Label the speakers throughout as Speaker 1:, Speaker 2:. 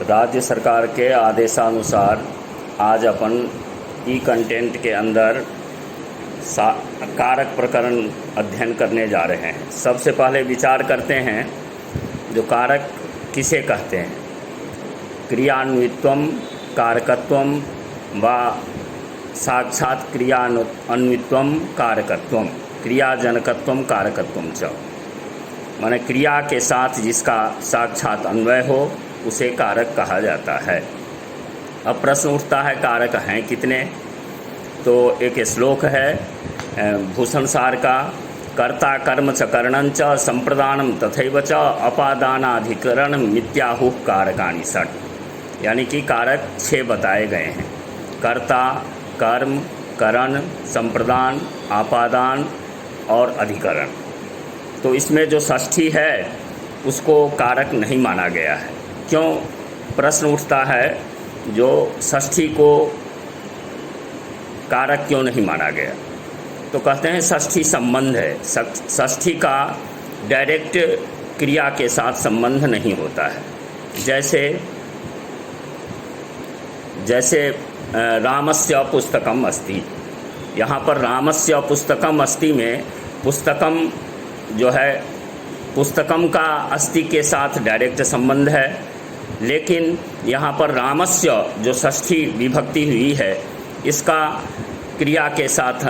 Speaker 1: राज्य सरकार के आदेशानुसार आज अपन ई कंटेंट के अंदर कारक प्रकरण अध्ययन करने जा रहे हैं। सबसे पहले विचार करते हैं जो कारक किसे कहते हैं। क्रियान्वित्वम कारकत्वम व साक्षात क्रियान्वित्वम कारकत्वम क्रियाजनकत्वम कारकत्वम च, माने क्रिया के साथ जिसका साक्षात अन्वय हो उसे कारक कहा जाता है। अब प्रश्न उठता है कारक हैं कितने। तो एक श्लोक है भूषण सार का, कर्ता कर्म च करणं च संप्रदानम तथैव च अपादानाधिकरण मित्याहुः कारकानि षट्, यानी कि कारक 6 बताए गए हैं। कर्ता, कर्म, करण, संप्रदान, आपादान और अधिकरण। तो इसमें जो षष्ठी है उसको कारक नहीं माना गया है। क्यों प्रश्न उठता है जो षष्ठी को कारक क्यों नहीं माना गया। तो कहते हैं षष्ठी संबंध है। षष्ठी का डायरेक्ट क्रिया के साथ संबंध नहीं होता है। जैसे रामस्य पुस्तकम अस्ति, यहाँ पर रामस्य पुस्तकम अस्ति में पुस्तकम जो है पुस्तकम का अस्ति के साथ डायरेक्ट संबंध है, लेकिन यहाँ पर रामस्य जो षष्ठी विभक्ति हुई है इसका क्रिया के साथ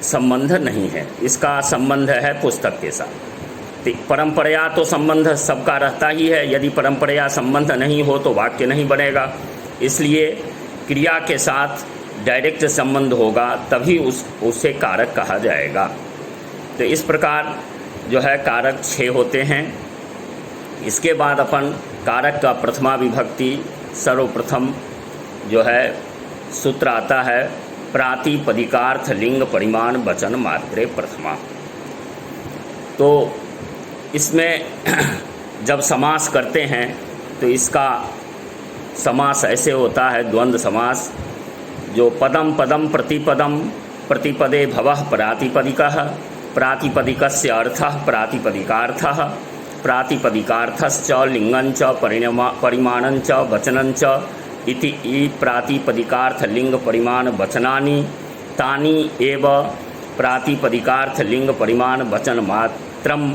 Speaker 1: संबंध नहीं है, इसका संबंध है पुस्तक के साथ। परंपराया तो संबंध सबका रहता ही है, यदि परंपराया संबंध नहीं हो तो वाक्य नहीं बनेगा। इसलिए क्रिया के साथ डायरेक्ट संबंध होगा तभी उसे कारक कहा जाएगा। तो इस प्रकार जो है कारक 6 होते हैं। इसके बाद अपन कारक का प्रथमा विभक्ति सर्वप्रथम जो है सूत्र आता है प्रातिपदिकार्थ लिंग परिमाण वचन मात्रे प्रथमा। तो इसमें जब समास करते हैं तो इसका समास ऐसे होता है द्वंद्व समास, जो पदम पदम प्रतिपदम प्रतिपदे भवः प्रातिपदिकः प्रातिपदिकस्य अर्थः प्रातिपदिकार्थः प्रातिपदिकार्थश्च लिंगञ्च परिमाणञ्च वचनञ्च इति प्रातिपदिकार्थ लिंग परिमाण वचनानि तानि एव प्रातिपदिकार्थ लिंग परिमाण वचन मात्रम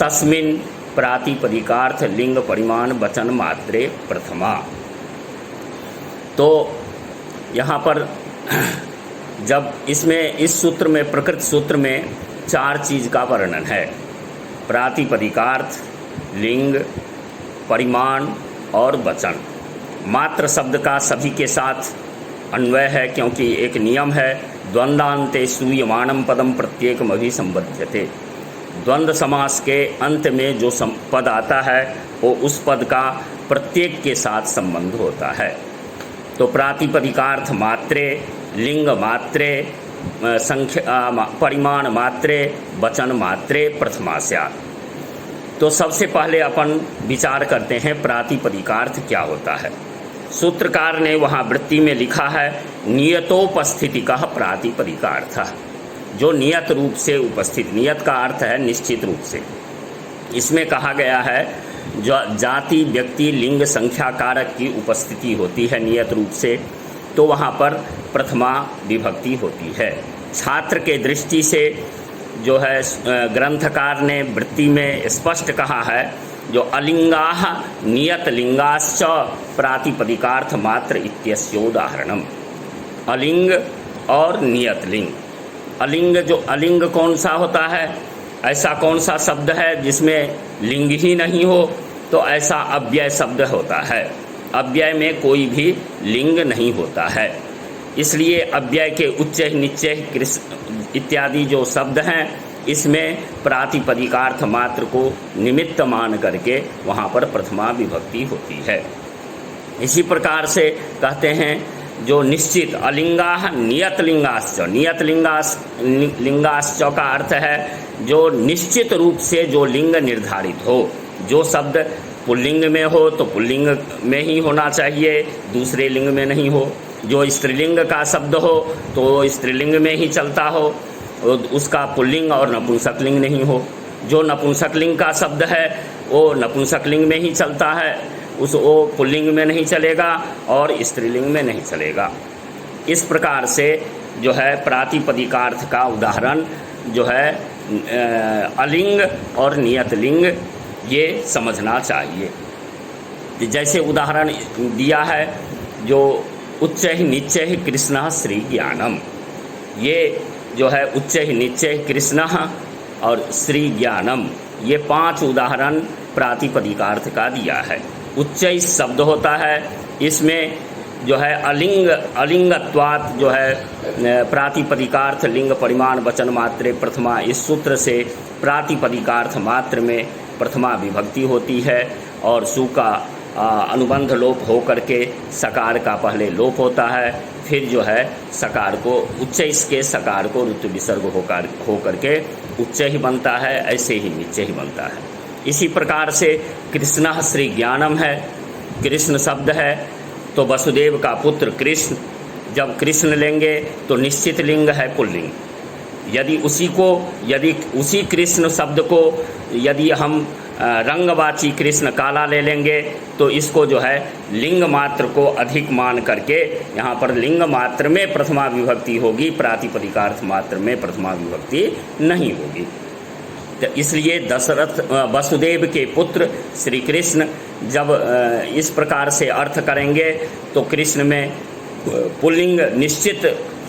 Speaker 1: तस्मिन् प्रातिपदिकार्थ लिंग परिमाण वचन मात्रे प्रथमा। तो यहाँ पर जब इसमें इस सूत्र में प्रकृत सूत्र में 4 चीज़ का वर्णन है। प्रातिपदिकार्थ, लिंग, परिमाण और वचन। मात्र शब्द का सभी के साथ अन्वय है, क्योंकि एक नियम है द्वंद्वान्ते सूयमाणम पदम प्रत्येकम अभिसंबध्यते। द्वंद्व समास के अंत में जो पद आता है वो उस पद का प्रत्येक के साथ संबंध होता है। तो प्रातिपदिकार्थ मात्रे, लिंग मात्रे, संख्या परिमाण मात्रे, वचन मात्रे प्रथमा स्यात्। तो सबसे पहले अपन विचार करते हैं प्रातिपदिकार्थ क्या होता है। सूत्रकार ने वहाँ वृत्ति में लिखा है नियतोपस्थिति का प्रातिपदिकार्थ, जो नियत रूप से उपस्थित, नियत का अर्थ है निश्चित रूप से। इसमें कहा गया है जो जाति व्यक्ति लिंग संख्या कारक की उपस्थिति होती है नियत रूप से, तो वहाँ पर प्रथमा विभक्ति होती है। छात्र के दृष्टि से जो है ग्रंथकार ने वृत्ति में स्पष्ट कहा है जो अलिंगाः नियत लिंगाश्च प्रातिपदिकार्थ मात्र इत्यस्योदाहरणम। अलिंग और नियत लिंग। अलिंग जो अलिंग कौन सा होता है, ऐसा कौन सा शब्द है जिसमें लिंग ही नहीं हो, तो ऐसा अव्यय शब्द होता है। अव्यय में कोई भी लिंग नहीं होता है। इसलिए अव्यय के उच्चय निश्चय इत्यादि जो शब्द हैं इसमें प्रातिपदिकार्थ मात्र को निमित्त मान करके वहाँ पर प्रथमा विभक्ति होती है। इसी प्रकार से कहते हैं जो निश्चित अलिंगाः नियत लिंगाश्च, नियत लिंगाश्च का अर्थ है जो निश्चित रूप से जो लिंग निर्धारित हो। जो शब्द पुल्लिंग में हो तो पुल्लिंग में ही होना चाहिए, दूसरे लिंग में नहीं हो। जो स्त्रीलिंग का शब्द हो तो स्त्रीलिंग में ही चलता हो, उसका पुल्लिंग और नपुंसकलिंग नहीं हो। जो नपुंसकलिंग का शब्द है वो नपुंसकलिंग में ही चलता है, वो पुल्लिंग में नहीं चलेगा और स्त्रीलिंग में नहीं चलेगा। इस प्रकार से जो है प्रातिपदिकार्थ का उदाहरण जो है अलिंग और नियतलिंग ये समझना चाहिए। जैसे उदाहरण दिया है जो उच्चैः निच्चैः कृष्णः श्री ज्ञानम, ये जो है उच्चैः निच्चैः कृष्णः और श्री ज्ञानम, ये 5 उदाहरण प्रातिपदिकार्थ का दिया है। उच्चैः शब्द होता है, इसमें जो है अलिंगत्वात् जो है प्रातिपदिकार्थ लिंग परिमाण वचन मात्रे प्रथमा, इस सूत्र से प्रातिपदिकार्थ मात्र में प्रथमा विभक्ति होती है और सु का अनुबंध लोप हो करके सकार का पहले लोप होता है, फिर जो है सकार को उच्चैः के सकार को ऋतु विसर्ग हो करके उच्चैः बनता है, ऐसे ही निच्चैः बनता है। इसी प्रकार से कृष्णः श्री ज्ञानम है, कृष्ण शब्द है तो वसुदेव का पुत्र कृष्ण, जब कृष्ण लेंगे तो निश्चित लिंग है पुल्लिंग। यदि उसी कृष्ण शब्द को यदि हम रंगवाची कृष्ण काला ले लेंगे तो इसको जो है लिंग मात्र को अधिक मान करके यहाँ पर लिंग मात्र में प्रथमा विभक्ति होगी, प्रातिपदिकार्थ मात्र में प्रथमा विभक्ति नहीं होगी। तो इसलिए दशरथ वसुदेव के पुत्र श्री कृष्ण जब इस प्रकार से अर्थ करेंगे तो कृष्ण में पुल्लिंग निश्चित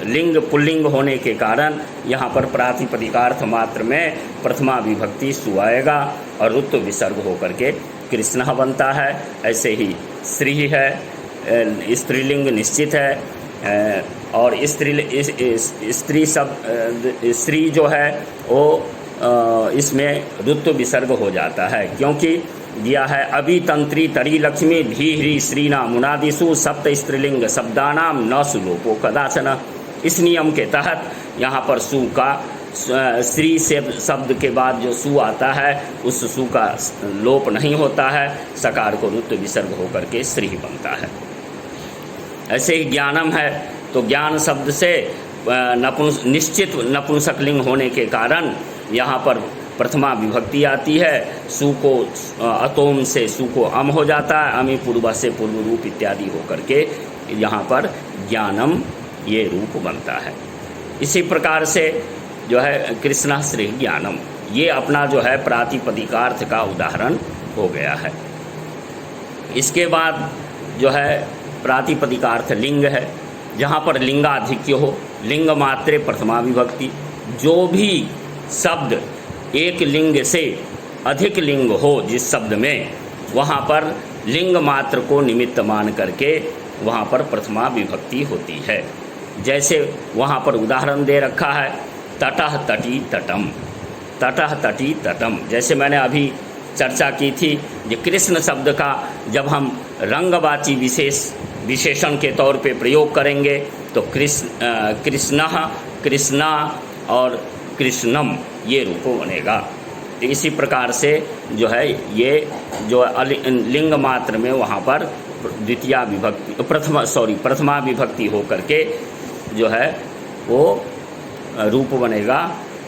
Speaker 1: लिंग पुल्लिंग होने के कारण यहाँ पर प्रातिपदिकार्थ मात्र में प्रथमा विभक्ति सु आएगा और ऋतु विसर्ग होकर के कृष्ण बनता है। ऐसे ही श्री है, स्त्रीलिंग निश्चित है और स्त्री शब्द स्त्री जो है वो इसमें ऋतु विसर्ग हो जाता है, क्योंकि दिया है अभितंत्री तरी लक्ष्मी धीहरी श्रीना मुनादिषु सप्त स्त्रीलिंग शब्दानाम न सुलोपो कदाचन। इस नियम के तहत यहाँ पर सु का श्री से शब्द के बाद जो सु आता है उस सु का लोप नहीं होता है, सकार को ऋतु विसर्ग होकर के श्री बनता है। ऐसे ही ज्ञानम है तो ज्ञान शब्द से निश्चित नपुंसकलिंग होने के कारण यहाँ पर प्रथमा विभक्ति आती है, सु को अतोम से सु को अम हो जाता है, अमी पूर्व से पूर्व रूप इत्यादि होकर के यहाँ पर ज्ञानम ये रूप बनता है। इसी प्रकार से जो है कृष्णा श्री ज्ञानम ये अपना जो है प्रातिपदिकार्थ का उदाहरण हो गया है। इसके बाद जो है प्रातिपदिकार्थ लिंग है, जहाँ पर लिंगाधिक्य हो, लिंग मात्रे प्रथमा विभक्ति, जो भी शब्द एक लिंग से अधिक लिंग हो जिस शब्द में, वहाँ पर लिंग मात्र को निमित्त मान करके वहाँ पर प्रथमा विभक्ति होती है। जैसे वहाँ पर उदाहरण दे रखा है तटः तटी तटम, तटः तटी तटम। जैसे मैंने अभी चर्चा की थी कि कृष्ण शब्द का जब हम रंगवाची विशेषण के तौर पे प्रयोग करेंगे तो कृष्णः, कृष्णा और कृष्णम ये रूप बनेगा। तो इसी प्रकार से जो है ये जो लिंग मात्र में वहाँ पर द्वितीया विभक्ति प्रथमा विभक्ति हो करके जो है वो रूप बनेगा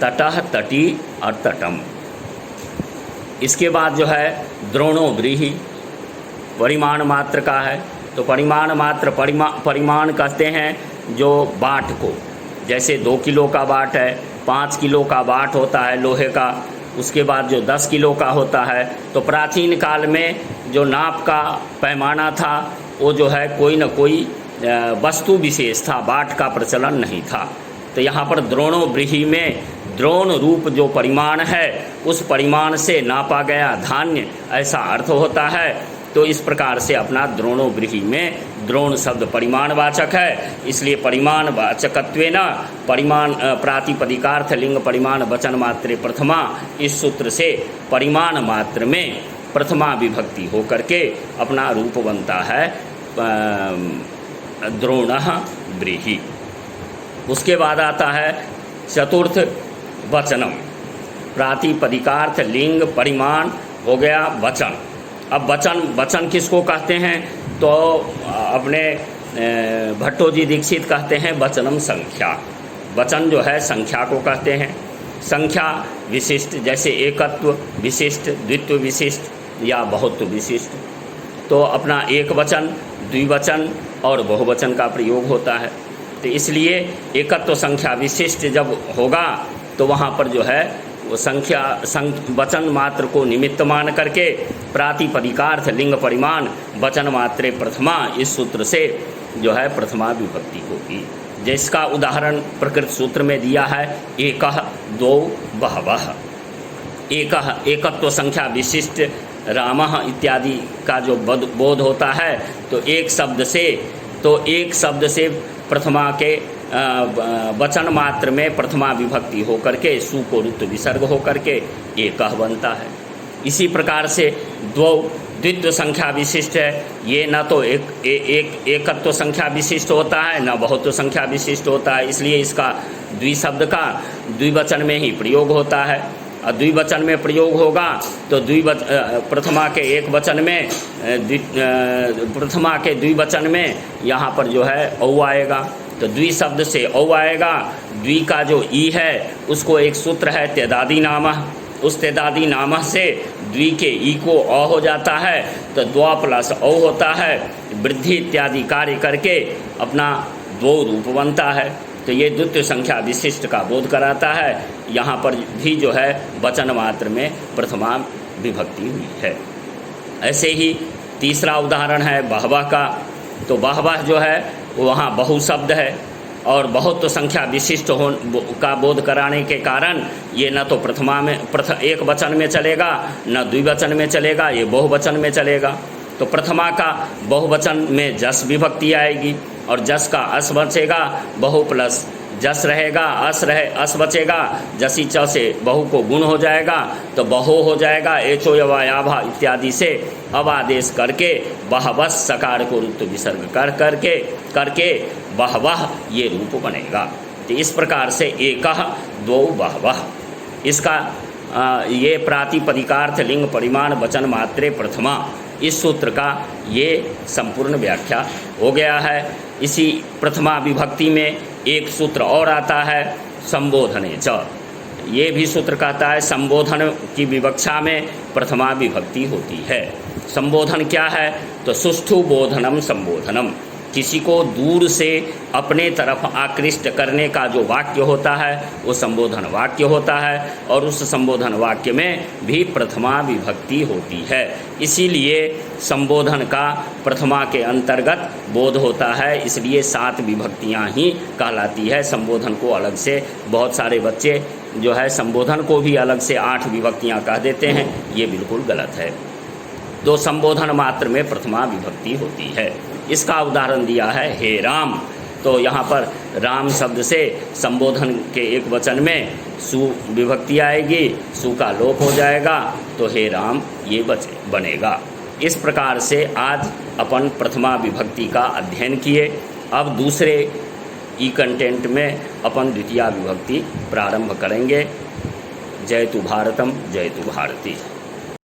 Speaker 1: तटः तटी और तटम। इसके बाद जो है द्रोणो व्रीहि परिमाण मात्र का है, तो परिमाण मात्र परिमाण कहते हैं जो बाट को, जैसे 2 किलो का बाट है, 5 किलो का बाट होता है लोहे का, उसके बाद जो 10 किलो का होता है। तो प्राचीन काल में जो नाप का पैमाना था वो जो है कोई न कोई वस्तु विशेष था, बाट का प्रचलन नहीं था। तो यहाँ पर द्रोणो व्रीहि में द्रोण रूप जो परिमाण है उस परिमाण से नापा गया धान्य ऐसा अर्थ होता है। तो इस प्रकार से अपना द्रोणो व्रीहि में द्रोण शब्द परिमाणवाचक है, इसलिए परिमाणवाचकत्वेन परिमाण प्रातिपदिकार्थ लिंग परिमाण वचन मात्रे प्रथमा, इस सूत्र से परिमाण मात्र में प्रथमा विभक्ति हो करके अपना रूप बनता है द्रोणः व्रीहि। उसके बाद आता है चतुर्थ वचनम, प्रातिपदिकार्थ लिंग परिमाण हो गया वचन। अब वचन किसको कहते हैं, तो अपने भट्टो जी दीक्षित कहते हैं वचनम संख्या। वचन जो है संख्या को कहते हैं। संख्या विशिष्ट, जैसे एकत्व विशिष्ट, द्वित्व विशिष्ट या बहुत्व विशिष्ट। तो अपना एक वचन, द्विवचन और बहुवचन का प्रयोग होता है। तो इसलिए एकत्व संख्या विशिष्ट जब होगा तो वहाँ पर जो है वो वचन मात्र को निमित्त मान करके प्रातिपदिकार्थ लिंग परिमाण वचन मात्रे प्रथमा, इस सूत्र से जो है प्रथमा विभक्ति होगी। जिसका उदाहरण प्रकृत सूत्र में दिया है एकः द्वौ बहवः। एकत्व संख्या विशिष्ट रामः इत्यादि का जो बोध होता है तो एक शब्द से प्रथमा के वचन मात्र में प्रथमा विभक्ति होकर के सु को ऋत्व विसर्ग होकर के एकः बनता है। इसी प्रकार से द्वित्व संख्या विशिष्ट है, ये न तो एकत्व संख्या विशिष्ट होता है न बहुत्व संख्या विशिष्ट होता है, इसलिए इसका द्विशब्द का द्विवचन में ही प्रयोग होता है। और द्विवचन में प्रयोग होगा तो प्रथमा के एक वचन में प्रथमा के द्विवचन में यहाँ पर जो है औ आएगा, तो द्वि शब्द से औ आएगा। द्वि का जो ई है उसको एक सूत्र है तेदादी नामः, उस तेदादी नामः से द्वि के ई को अ हो जाता है तो द्वा प्लस औ होता है, वृद्धि इत्यादि कार्य करके अपना द्वौ रूप बनता है। तो ये द्वितीय संख्या विशिष्ट का बोध कराता है। यहाँ पर भी जो है वचन मात्र में प्रथमा विभक्ति हुई है। ऐसे ही तीसरा उदाहरण है बहवः का। तो बहवः जो है वहाँ बहुशब्द है और बहुत संख्या विशिष्ट का बोध कराने के कारण ये न तो प्रथमा में एक वचन में चलेगा न द्विवचन में चलेगा, ये बहुवचन में चलेगा। तो प्रथमा का बहुवचन में जस विभक्ति आएगी और जस का अस बचेगा, बहु प्लस जस रहेगा, अस बचेगा, जसी च से बहु को गुण हो जाएगा तो बहु हो जाएगा। एचो यवायाभा इत्यादि से अब आदेश करके बहवस सकार को ऋत्व विसर्ग करके बहवः ये रूप बनेगा। तो इस प्रकार से एकः द्वौ बहवः, इसका ये प्रातिपदिकार्थ लिंग परिमाण वचन मात्रे प्रथमा, इस सूत्र का ये संपूर्ण व्याख्या हो गया है। इसी प्रथमा विभक्ति में एक सूत्र और आता है संबोधने च। ये भी सूत्र कहता है संबोधन की विवक्षा में प्रथमा विभक्ति होती है। संबोधन क्या है तो सुष्ठु बोधनम संबोधनम, किसी को दूर से अपने तरफ आकृष्ट करने का जो वाक्य होता है वो संबोधन वाक्य होता है और उस संबोधन वाक्य में भी प्रथमा विभक्ति होती है। इसीलिए संबोधन का प्रथमा के अंतर्गत बोध होता है, इसलिए 7 विभक्तियां ही कहलाती है। संबोधन को अलग से बहुत सारे बच्चे जो है संबोधन को भी अलग से 8 विभक्तियां कह देते हैं, ये बिल्कुल गलत है। तो संबोधन मात्र में प्रथमा विभक्ति होती है। इसका उदाहरण दिया है हे राम। तो यहाँ पर राम शब्द से संबोधन के एक वचन में सु विभक्ति आएगी, सु का लोप हो जाएगा तो हे राम ये बनेगा। इस प्रकार से आज अपन प्रथमा विभक्ति का अध्ययन किए। अब दूसरे ई कंटेंट में अपन द्वितीया विभक्ति प्रारंभ करेंगे। जय तु भारतम, जय तु भारती।